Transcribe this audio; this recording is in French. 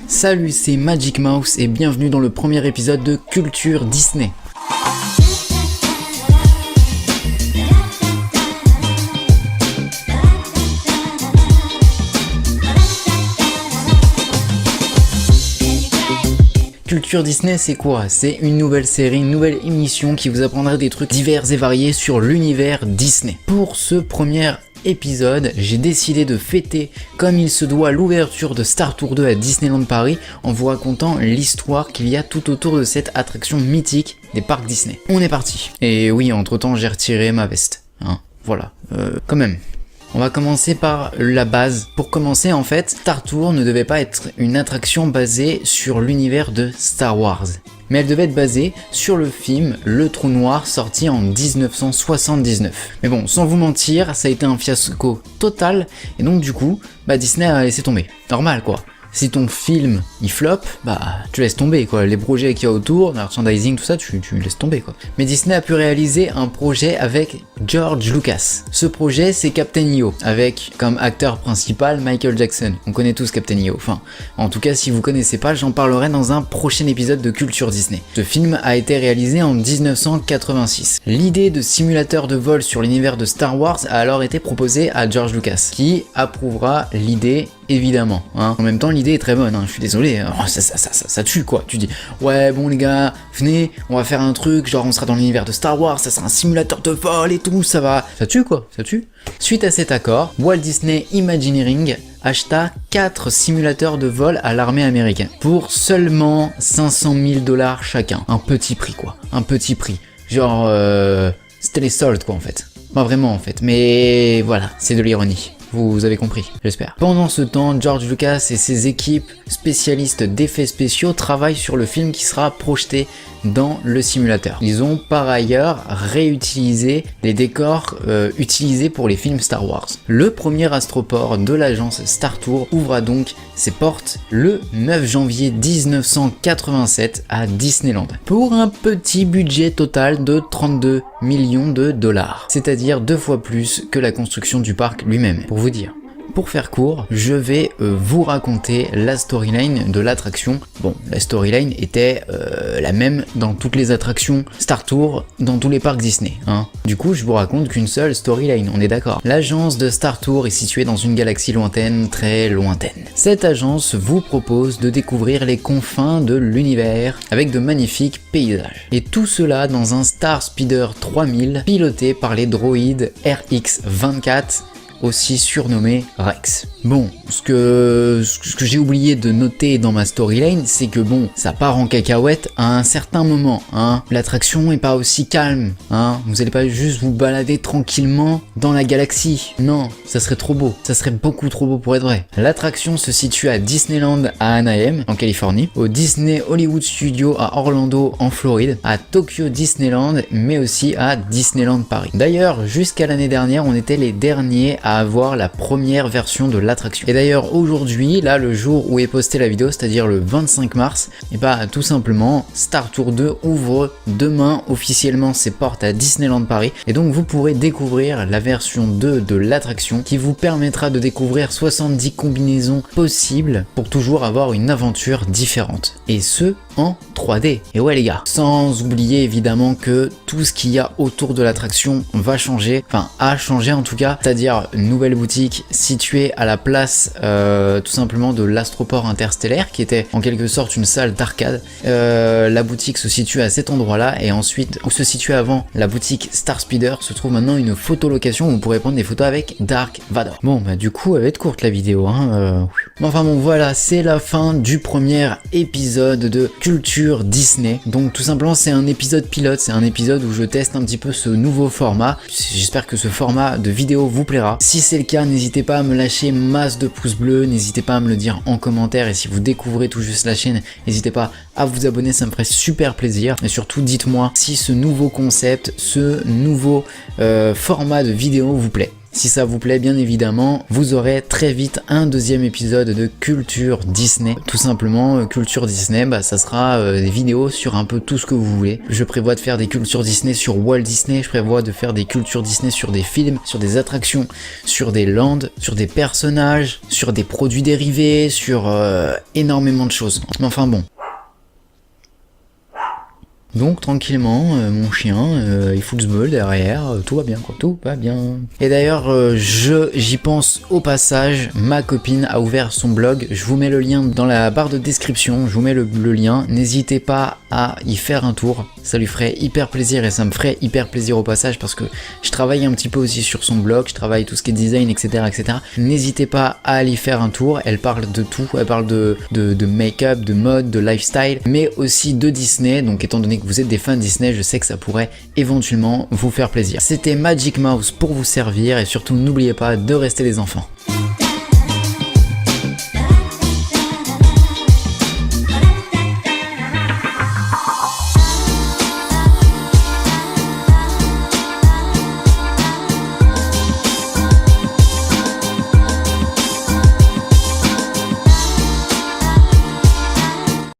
Salut, c'est Magic Mouse et bienvenue dans le premier épisode de Culture Disney. Culture Disney, c'est quoi? C'est une nouvelle série, une nouvelle émission qui vous apprendra des trucs divers et variés sur l'univers Disney. Pour ce premier épisode, j'ai décidé de fêter comme il se doit l'ouverture de Star Tour 2 à Disneyland Paris en vous racontant l'histoire qu'il y a tout autour de cette attraction mythique des parcs Disney. On est parti. Et oui, entre temps j'ai retiré ma veste. Voilà, quand même. On va commencer par la base. Pour commencer, en fait, Star Tour ne devait pas être une attraction basée sur l'univers de Star Wars. Mais elle devait être basée sur le film Le Trou Noir sorti en 1979. Mais bon, sans vous mentir, ça a été un fiasco total et donc du coup, Disney a laissé tomber. Normal quoi. Si ton film il flop, tu laisses tomber quoi, les projets qu'il y a autour, merchandising, tout ça, tu laisses tomber quoi. Mais Disney a pu réaliser un projet avec George Lucas. Ce projet c'est Captain EO, avec comme acteur principal Michael Jackson. On connaît tous Captain EO, enfin, en tout cas si vous connaissez pas, j'en parlerai dans un prochain épisode de Culture Disney. Ce film a été réalisé en 1986. L'idée de simulateur de vol sur l'univers de Star Wars a alors été proposée à George Lucas, qui approuvera l'idée évidemment. En même temps, l'idée est très bonne, je suis désolé, ça tue quoi. Tu dis, ouais bon les gars, venez, on va faire un truc, genre on sera dans l'univers de Star Wars, ça sera un simulateur de vol et tout, ça va. Ça tue quoi, ça tue. Suite à cet accord, Walt Disney Imagineering acheta 4 simulateurs de vol à l'armée américaine pour seulement 500 000 $ chacun. Un petit prix quoi, un petit prix. Genre, c'était les soldes quoi en fait. Pas vraiment en fait, mais voilà, c'est de l'ironie. Vous avez compris, j'espère. Pendant ce temps, George Lucas et ses équipes spécialistes d'effets spéciaux travaillent sur le film qui sera projeté dans le simulateur. Ils ont par ailleurs réutilisé les décors utilisés pour les films Star Wars. Le premier astroport de l'agence Star Tour ouvra donc ses portes le 9 janvier 1987 à Disneyland pour un petit budget total de 32 millions de $, c'est-à-dire 2 fois plus que la construction du parc lui-même, pour vous dire. Pour faire court, je vais vous raconter la storyline de l'attraction. Bon, la storyline était la même dans toutes les attractions Star Tour, dans tous les parcs Disney. Du coup, je vous raconte qu'une seule storyline, on est d'accord. L'agence de Star Tour est située dans une galaxie lointaine, très lointaine. Cette agence vous propose de découvrir les confins de l'univers avec de magnifiques paysages. Et tout cela dans un Star Speeder 3000 piloté par les droïdes RX-24, aussi surnommé Rex. Bon, ce que j'ai oublié de noter dans ma storyline, c'est que bon, ça part en cacahuète à un certain moment, L'attraction est pas aussi calme, Vous allez pas juste vous balader tranquillement dans la galaxie. Non, ça serait trop beau. Ça serait beaucoup trop beau pour être vrai. L'attraction se situe à Disneyland à Anaheim, en Californie, au Disney Hollywood Studios à Orlando, en Floride, à Tokyo Disneyland, mais aussi à Disneyland Paris. D'ailleurs, jusqu'à l'année dernière, on était les derniers à avoir la première version de l'attraction. Et d'ailleurs aujourd'hui, là le jour où est postée la vidéo, c'est-à-dire le 25 mars, et tout simplement Star Tour 2 ouvre demain officiellement ses portes à Disneyland Paris et donc vous pourrez découvrir la version 2 de l'attraction qui vous permettra de découvrir 70 combinaisons possibles pour toujours avoir une aventure différente. Et ce en 3D. Et ouais les gars, sans oublier évidemment que tout ce qu'il y a autour de l'attraction va changer, enfin a changé en tout cas, c'est-à-dire une nouvelle boutique située à la place tout simplement de l'Astroport Interstellaire qui était en quelque sorte une salle d'arcade. La boutique se situe à cet endroit là et ensuite où se situait avant la boutique Star Speeder se trouve maintenant une photolocation où vous pourrez prendre des photos avec Dark Vador. Bon du coup elle va être courte la vidéo Enfin bon voilà, c'est la fin du premier épisode de Culture Disney. Donc tout simplement c'est un épisode pilote, c'est un épisode où je teste un petit peu ce nouveau format. J'espère que ce format de vidéo vous plaira. Si c'est le cas, n'hésitez pas à me lâcher masse de pouces bleus, n'hésitez pas à me le dire en commentaire et si vous découvrez tout juste la chaîne, n'hésitez pas à vous abonner, ça me ferait super plaisir. Et surtout dites-moi si ce nouveau concept, ce nouveau format de vidéo vous plaît. Si ça vous plaît, bien évidemment, vous aurez très vite un deuxième épisode de Culture Disney. Tout simplement, Culture Disney, ça sera des vidéos sur un peu tout ce que vous voulez. Je prévois de faire des Culture Disney sur Walt Disney, je prévois de faire des Culture Disney sur des films, sur des attractions, sur des lands, sur des personnages, sur des produits dérivés, sur énormément de choses. Mais enfin bon. Donc tranquillement, mon chien, il fout le bol derrière, tout va bien quoi, tout va bien. Et d'ailleurs, j'y pense au passage, ma copine a ouvert son blog, je vous mets le lien dans la barre de description, je vous mets le lien, n'hésitez pas à y faire un tour, ça lui ferait hyper plaisir et ça me ferait hyper plaisir au passage parce que je travaille un petit peu aussi sur son blog, je travaille tout ce qui est design, etc. etc. N'hésitez pas à aller faire un tour, elle parle de tout, elle parle de make-up, de mode, de lifestyle, mais aussi de Disney, donc étant donné que vous êtes des fans Disney, je sais que ça pourrait éventuellement vous faire plaisir. C'était Magic Mouse pour vous servir et surtout n'oubliez pas de rester les enfants.